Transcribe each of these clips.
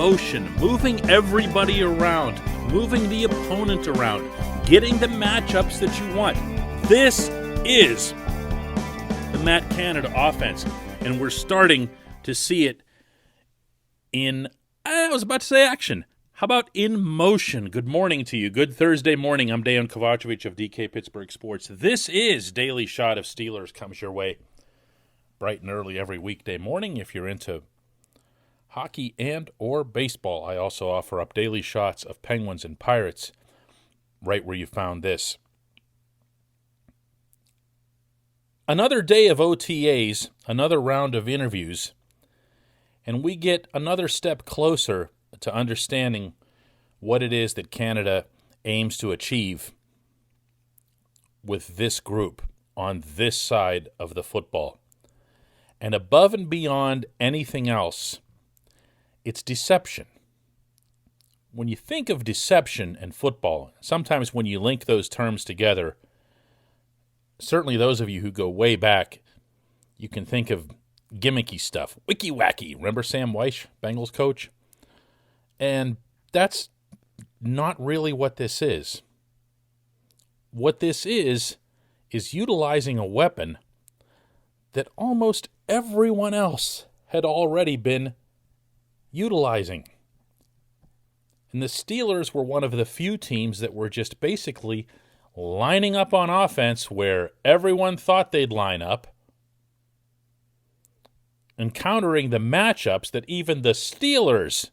motion, moving everybody around, moving the opponent around, getting the matchups that you want. This is the Matt Canada offense, and we're starting to see it in, I was about to say action. How about in motion? Good morning to you. Good Thursday morning. I'm Dejan Kovacevic of DK Pittsburgh Sports. This is Daily Shot of Steelers, comes your way bright and early every weekday morning if you're into hockey and or baseball. I also offer up daily shots of Penguins and Pirates right where you found this. Another day of OTAs, another round of interviews, and we get another step closer to understanding what it is that Canada aims to achieve with this group on this side of the football. And above and beyond anything else, it's deception. When you think of deception and football, sometimes when you link those terms together, certainly those of you who go way back, you can think of gimmicky stuff. Wicky-wacky. Remember Sam Weish, Bengals coach? And that's not really what this is. What this is utilizing a weapon that almost everyone else had already been utilizing. And the Steelers were one of the few teams that were just basically lining up on offense where everyone thought they'd line up, encountering the matchups that even the Steelers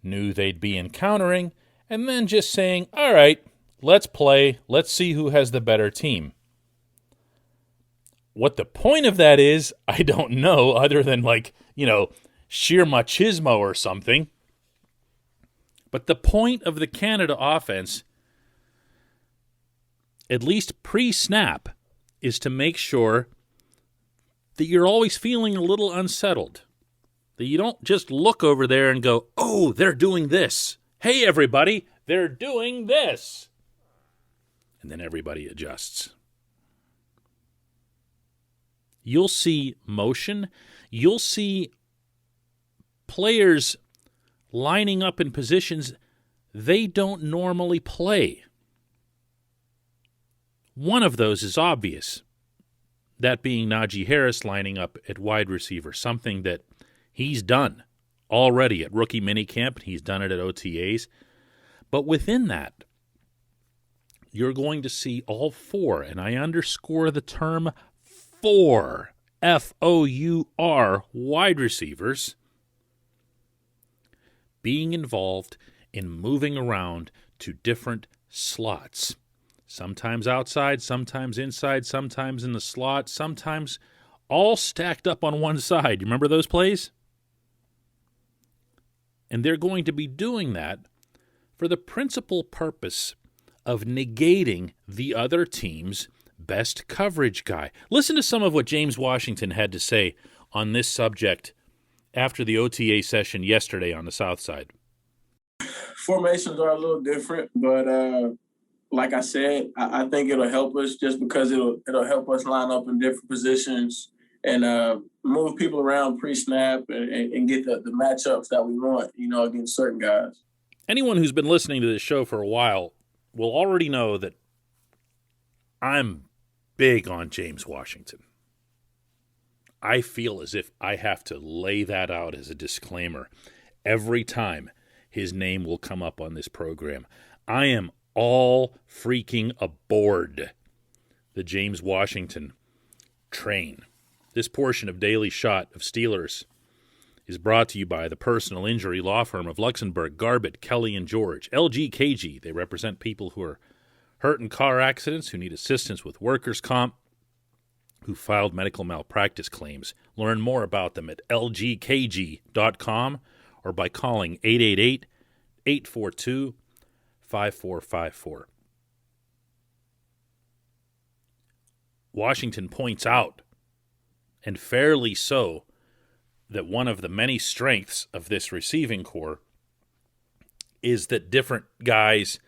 knew they'd be encountering, and then just saying, all right, let's play, let's see who has the better team. What the point of that is, I don't know, other than sheer machismo or something. But the point of the Canada offense, at least pre-snap, is to make sure that you're always feeling a little unsettled. That you don't just look over there and go, oh, they're doing this. Hey, everybody, they're doing this. And then everybody adjusts. You'll see motion. You'll see players lining up in positions they don't normally play. One of those is obvious, that being Najee Harris lining up at wide receiver, something that he's done already at rookie minicamp. He's done it at OTAs. But within that, you're going to see all four, and I underscore the term four, F-O-U-R, wide receivers, being involved in moving around to different slots. Sometimes outside, sometimes inside, sometimes in the slot, sometimes all stacked up on one side. You remember those plays? And they're going to be doing that for the principal purpose of negating the other team's best coverage guy. Listen to some of what James Washington had to say on this subject after the OTA session yesterday on the South Side. Formations are a little different, but like I said, I think it'll help us just because it'll help us line up in different positions and move people around pre-snap and get the matchups that we want, against certain guys. Anyone who's been listening to this show for a while will already know that I'm big on James Washington. I feel as if I have to lay that out as a disclaimer every time his name will come up on this program. I am all freaking aboard the James Washington train. This portion of Daily Shot of Steelers is brought to you by the personal injury law firm of Luxembourg, Garbett, Kelly, and George. LGKG, they represent people who are hurt in car accidents, who need assistance with workers' comp, who filed medical malpractice claims. Learn more about them at lgkg.com or by calling 888-842-5454. Washington points out, and fairly so, that one of the many strengths of this receiving corps is that different guys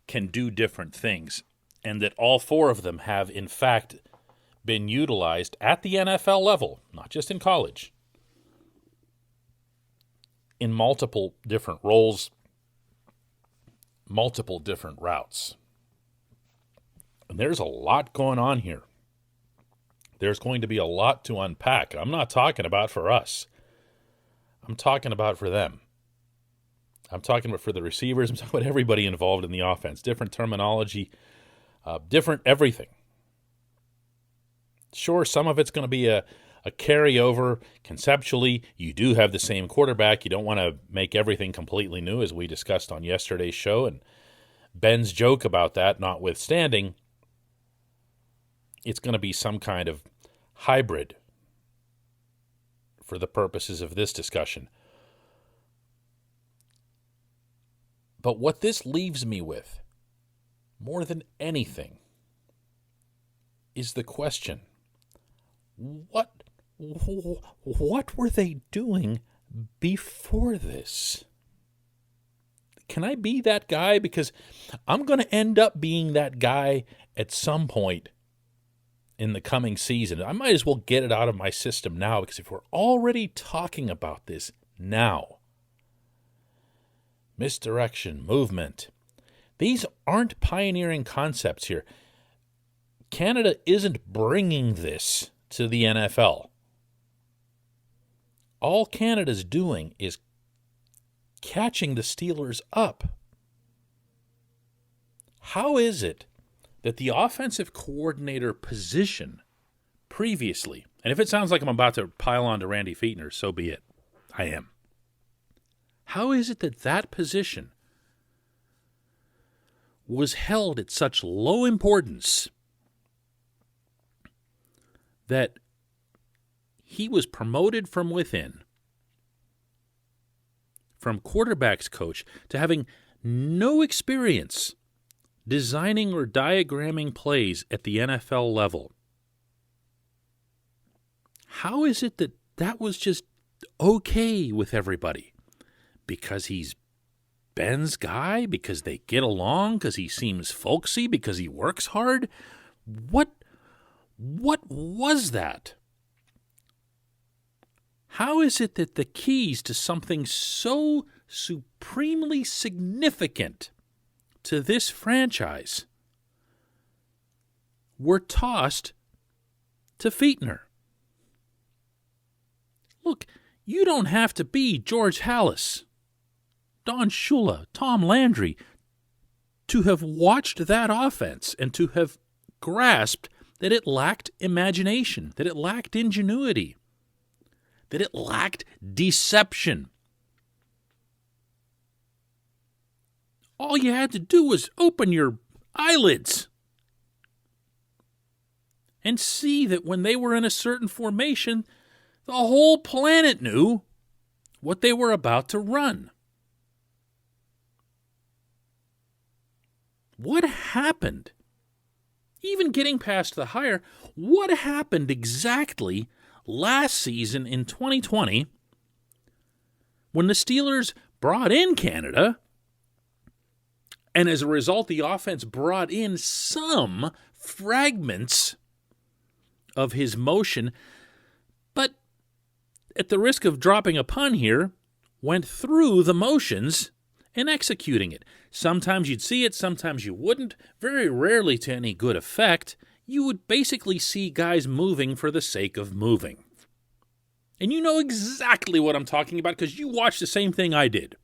can do different things, and that all four of them have, in fact, been utilized at the NFL level, not just in college. in multiple different roles, multiple different routes. And there's a lot going on here. There's going to be a lot to unpack. I'm not talking about for us. I'm talking about for them. I'm talking about for the receivers. I'm talking about everybody involved in the offense. Different terminology, different everything. Sure, some of it's going to be a carryover. Conceptually, you do have the same quarterback. You don't want to make everything completely new, as we discussed on yesterday's show. And Ben's joke about that notwithstanding, it's going to be some kind of hybrid for the purposes of this discussion. But what this leaves me with, more than anything, is the question, what were they doing before this? Can I be that guy? Because I'm going to end up being that guy at some point in the coming season. I might as well get it out of my system now, because if we're already talking about this now, misdirection, movement, these aren't pioneering concepts here. Canada isn't bringing this to the NFL. All Canada's doing is catching the Steelers up. How is it that the offensive coordinator position previously, and if it sounds like I'm about to pile on to Randy Fichtner, so be it. I am. How is it that that position was held at such low importance that he was promoted from within, from quarterback's coach, to having no experience designing or diagramming plays at the NFL level? How is it that that was just okay with everybody? Because he's Ben's guy? Because they get along? Because he seems folksy? Because he works hard? What was that? How is it that the keys to something so supremely significant to this franchise were tossed to Fichtner? Look, you don't have to be George Halas, Don Shula, Tom Landry to have watched that offense and to have grasped that it lacked imagination, that it lacked ingenuity, that it lacked deception. All you had to do was open your eyelids and see that when they were in a certain formation, the whole planet knew what they were about to run. What happened? Even getting past the hire, what happened exactly last season in 2020 when the Steelers brought in Canada, and as a result, the offense brought in some fragments of his motion, but at the risk of dropping a pun here, went through the motions and executing it. Sometimes you'd see it, sometimes you wouldn't. Very rarely to any good effect. You would basically see guys moving for the sake of moving. And you know exactly what I'm talking about because you watched the same thing I did.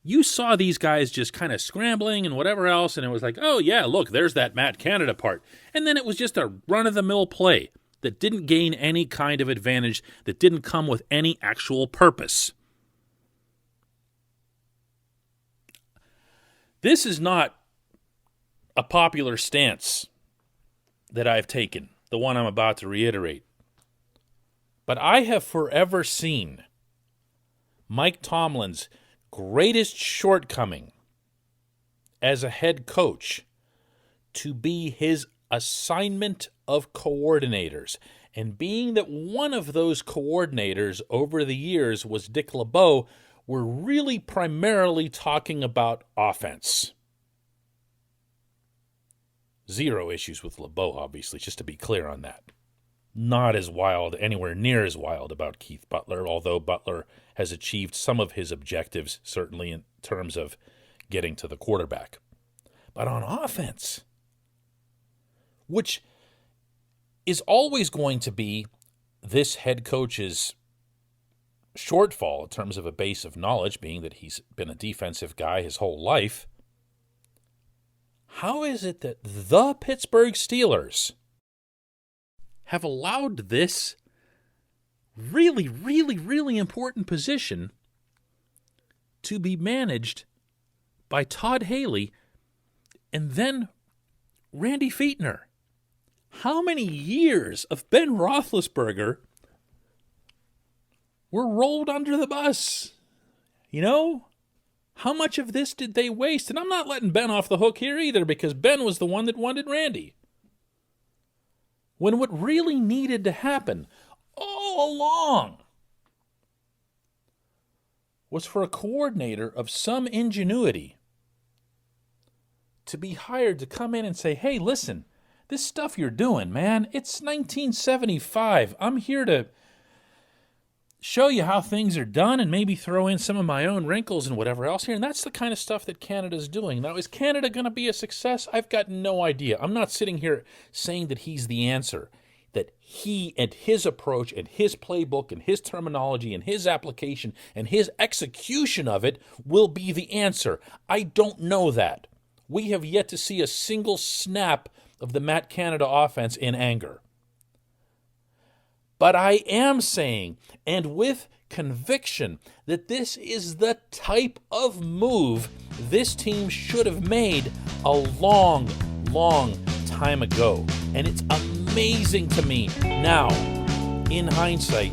You saw these guys just kind of scrambling and whatever else, and it was like, oh yeah, look, there's that Matt Canada part. And then it was just a run-of-the-mill play that didn't gain any kind of advantage, that didn't come with any actual purpose. This is not a popular stance that I've taken, the one I'm about to reiterate. But I have forever seen Mike Tomlin's greatest shortcoming as a head coach to be his assignment of coordinators. And being that one of those coordinators over the years was Dick LeBeau, we're really primarily talking about offense. Zero issues with LeBeau, obviously, just to be clear on that. not as wild, anywhere near as wild about Keith Butler, although Butler has achieved some of his objectives, certainly in terms of getting to the quarterback. But on offense, which is always going to be this head coach's shortfall in terms of a base of knowledge, being that he's been a defensive guy his whole life, how is it that the Pittsburgh Steelers have allowed this really, really, really important position to be managed by Todd Haley and then Randy Fichtner? How many years of Ben Roethlisberger were rolled under the bus? You know? How much of this did they waste? And I'm not letting Ben off the hook here either, because Ben was the one that wanted Randy. When what really needed to happen all along was for a coordinator of some ingenuity to be hired to come in and say, hey, listen, this stuff you're doing, man, it's 1975. I'm here to show you how things are done and maybe throw in some of my own wrinkles and whatever else here. And that's the kind of stuff that Canada's doing. Now, is Canada going to be a success? I've got no idea. I'm not sitting here saying that he's the answer, that he and his approach and his playbook and his terminology and his application and his execution of it will be the answer. I don't know that. We have yet to see a single snap of the Matt Canada offense in anger. But I am saying, and with conviction, that this is the type of move this team should have made a long, long time ago. And it's amazing to me now, in hindsight,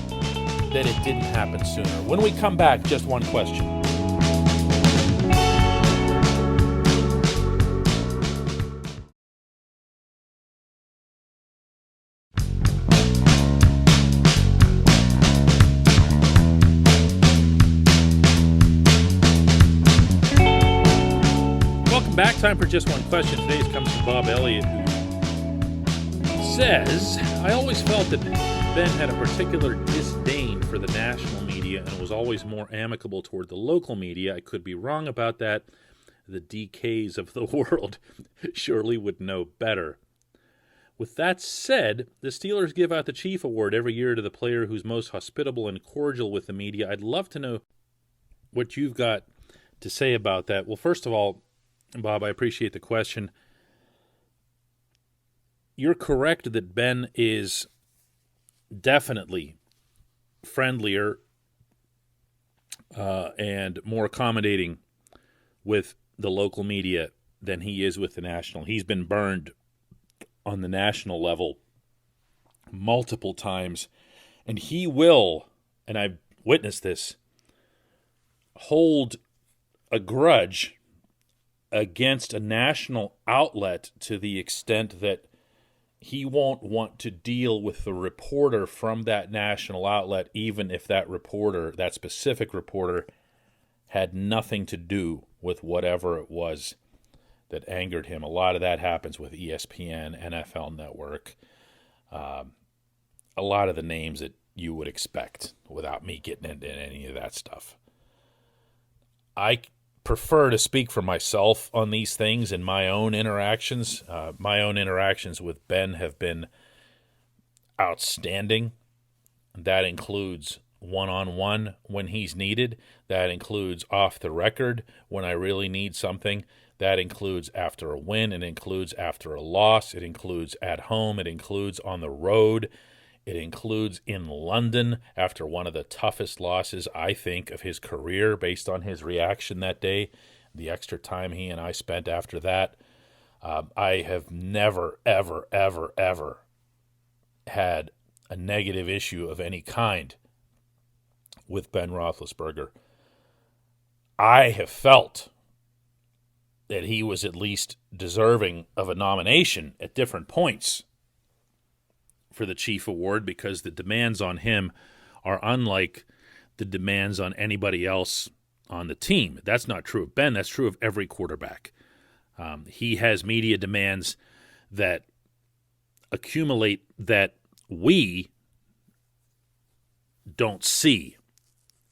that it didn't happen sooner. When we come back, just one question. Back, time for just one question. Today's comes from Bob Elliott, who says, I always felt that Ben had a particular disdain for the national media and was always more amicable toward the local media. I could be wrong about that. The DKs of the world surely would know better. With that said, the Steelers give out the Chief Award every year to the player who's most hospitable and cordial with the media. I'd love to know what you've got to say about that. Well, first of all, Bob, I appreciate the question. You're correct that Ben is definitely friendlier and more accommodating with the local media than he is with the national. He's been burned on the national level multiple times, and he will, and I've witnessed this, hold a grudge against a national outlet to the extent that he won't want to deal with the reporter from that national outlet, even if that reporter, that specific reporter, had nothing to do with whatever it was that angered him. A lot of that happens with ESPN, NFL Network, a lot of the names that you would expect without me getting into any of that stuff. I prefer to speak for myself on these things and my own interactions. My own interactions with Ben have been outstanding. That includes one-on-one when he's needed. That includes off the record when I really need something. That includes after a win. It includes after a loss. It includes at home. It includes on the road. It includes in London after one of the toughest losses, I think, of his career based on his reaction that day, the extra time he and I spent after that. I have never, ever, ever, ever had a negative issue of any kind with Ben Roethlisberger. I have felt that he was at least deserving of a nomination at different points for the Chief Award because the demands on him are unlike the demands on anybody else on the team. That's not true of Ben. That's true of every quarterback. He has media demands that accumulate, that we don't see.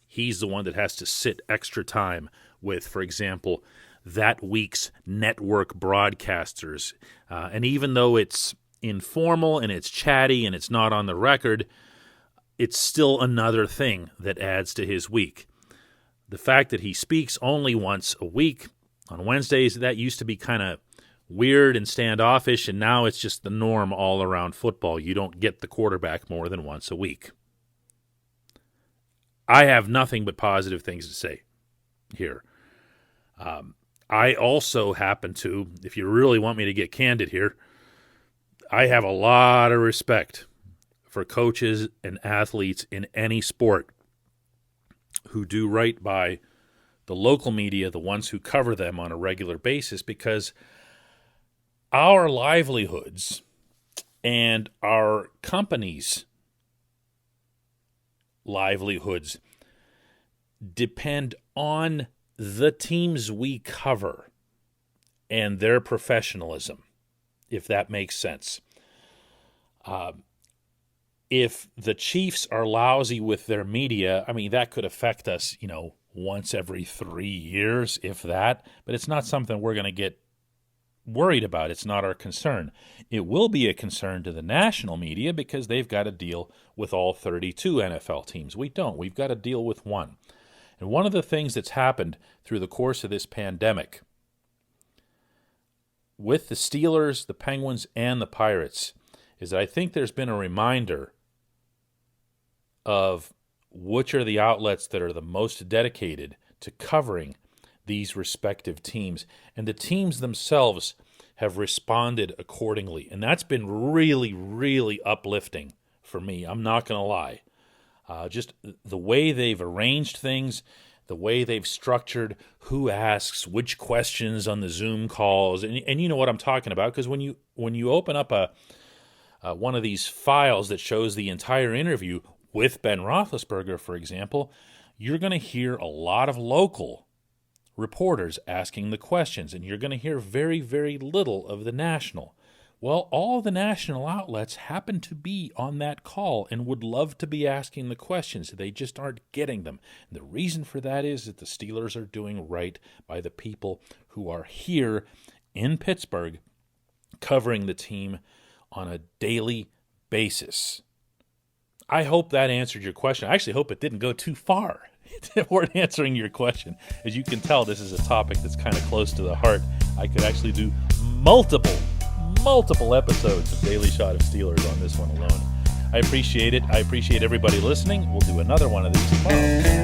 He's the one that has to sit extra time with, for example, that week's network broadcasters. And even though it's informal and it's chatty and it's not on the record, it's still another thing that adds to his week. The fact that he speaks only once a week on Wednesdays, that used to be kind of weird and standoffish, and now it's just the norm all around football. You don't get the quarterback more than once a week. I have nothing but positive things to say here. I also happen to, if you really want me to get candid here, I have a lot of respect for coaches and athletes in any sport who do right by the local media, the ones who cover them on a regular basis, because our livelihoods and our companies' livelihoods depend on the teams we cover and their professionalism, if that makes sense. If the Chiefs are lousy with their media, I mean, that could affect us, once every 3 years, if that. But it's not something we're going to get worried about. It's not our concern. It will be a concern to the national media because they've got to deal with all 32 NFL teams. We don't. We've got to deal with one. And one of the things that's happened through the course of this pandemic with the Steelers, the Penguins, and the Pirates is that I think there's been a reminder of which are the outlets that are the most dedicated to covering these respective teams. And the teams themselves have responded accordingly. And that's been really, really uplifting for me. I'm not going to lie. Just the way they've arranged things, the way they've structured who asks which questions on the Zoom calls. And you know what I'm talking about, because when you open up one of these files that shows the entire interview with Ben Roethlisberger, for example, you're going to hear a lot of local reporters asking the questions, and you're going to hear very, very little of the national. Well, all the national outlets happen to be on that call and would love to be asking the questions. They just aren't getting them. And the reason for that is that the Steelers are doing right by the people who are here in Pittsburgh covering the team on a daily basis. I hope that answered your question. I actually hope it didn't go too far toward answering your question. As you can tell, this is a topic that's kind of close to the heart. I could actually do multiple episodes of Daily Shot of Steelers on this one alone. I appreciate it. I appreciate everybody listening. We'll do another one of these tomorrow.